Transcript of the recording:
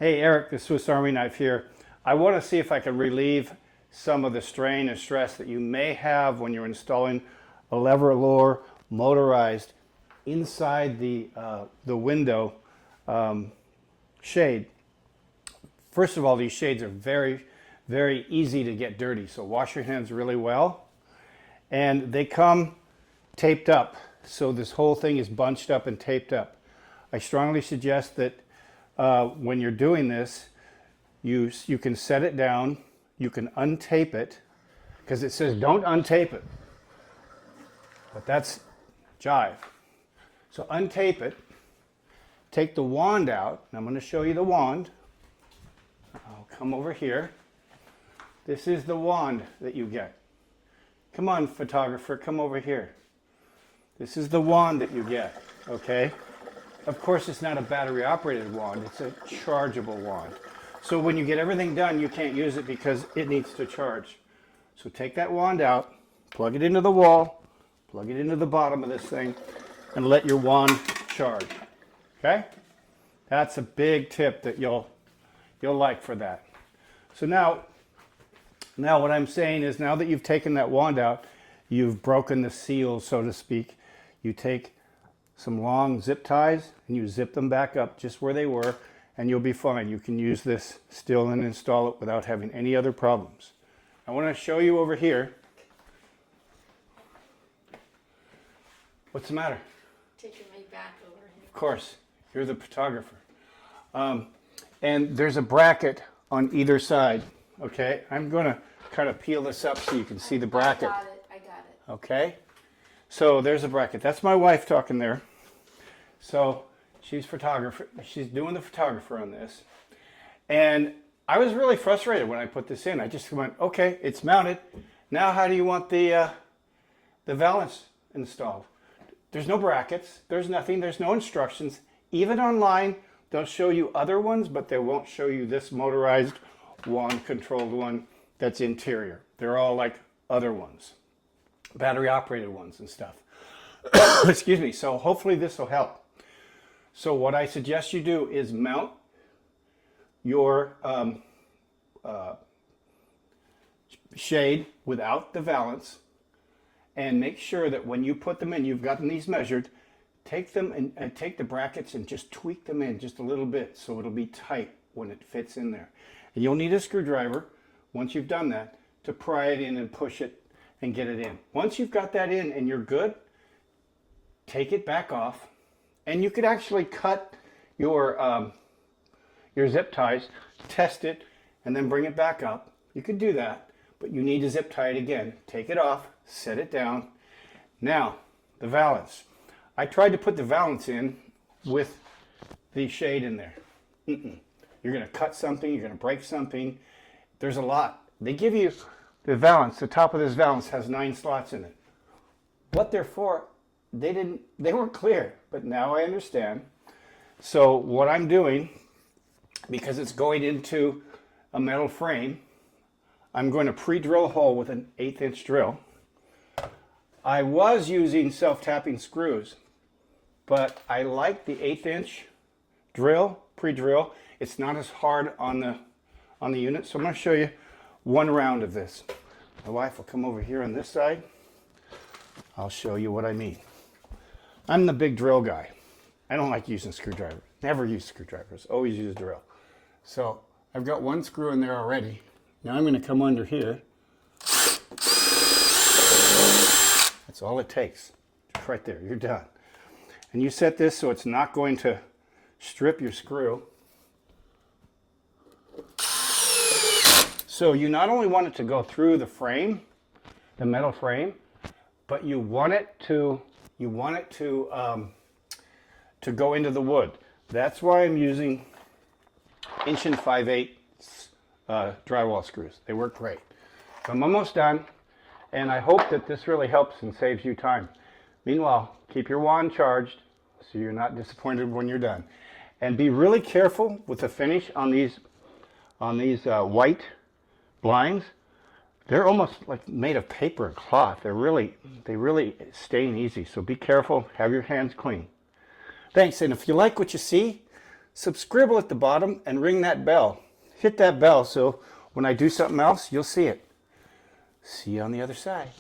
Hey Eric, the Swiss Army knife here. I want to see if I can relieve some of the strain and stress that you may have when you're installing a Levelor motorized inside the window shade. First of all, these shades are very, very easy to get dirty, so wash your hands really well. And they come taped up, so this whole thing is bunched up and taped up. I strongly suggest that when you're doing this, you can set it down, you can untape it, because it says don't untape it, but that's jive. So untape it, take the wand out, and I'm going to show you the wand. I'll come over here. This is the wand that you get. Come on, photographer, come over here. This is the wand that you get, okay? Of course, it's not a battery-operated wand. It's a chargeable wand. So when you get everything done, you can't use it because it needs to charge. So take that wand out, plug it into the wall, plug it into the bottom of this thing, and let your wand charge, okay? That's a big tip that you'll like for that. So now what I'm saying is, now that you've taken that wand out, you've broken the seal, so to speak. You take some long zip ties and you zip them back up just where they were, and you'll be fine. You can use this still and install it without having any other problems. I want to show you over here. What's the matter? Taking my back over here. Of course, you're the photographer. And there's a bracket on either side, okay? I'm going to kind of peel this up so you can see the bracket. I got it. Okay? So there's a bracket. That's my wife talking there. So she's doing the photographer on this. And I was really frustrated when I put this in. I just went, okay, it's mounted. Now how do you want the valance installed? There's no brackets. There's nothing. There's no instructions. Even online, they'll show you other ones, but they won't show you this motorized wand-controlled one that's interior. They're all like other ones, battery-operated ones and stuff. Excuse me. So hopefully this will help. So what I suggest you do is mount your shade without the valance, and make sure that when you put them in, you've gotten these measured. Take them and take the brackets and just tweak them in just a little bit so it'll be tight when it fits in there. And you'll need a screwdriver, once you've done that, to pry it in and push it and get it in. Once you've got that in and you're good, take it back off, and you could actually cut your zip ties, test it, and then bring it back up. You could do that, but you need to zip tie it again. Take it off, set it down. Now, the valance. I tried to put the valance in with the shade in there. You're going to cut something, you're going to break something. There's a lot. They give you the valance. The top of this valance has 9 slots in it. What they're for, they weren't clear, but now I understand. So what I'm doing, because it's going into a metal frame, I'm going to pre-drill a hole with an 1/8 drill. I was using self-tapping screws, but I like the 1/8 drill, pre-drill. It's not as hard on the unit. So I'm going to show you one round of this. My wife will come over here on this side. I'll show you what I mean. I'm the big drill guy. I don't like using screwdrivers. Never use screwdrivers. Always use a drill. So I've got one screw in there already. Now I'm going to come under here. That's all it takes. Just right there. You're done. And you set this so it's not going to strip your screw. So you not only want it to go through the frame, the metal frame, but you want it to go into the wood. That's why I'm using 1 5/8 drywall screws. They work great. So I'm almost done, and I hope that this really helps and saves you time. Meanwhile, keep your wand charged so you're not disappointed when you're done. And be really careful with the finish on these white blinds. They're almost like made of paper and cloth. They really stain easy. So be careful. Have your hands clean. Thanks. And if you like what you see, subscribe at the bottom and ring that bell. Hit that bell so when I do something else, you'll see it. See you on the other side.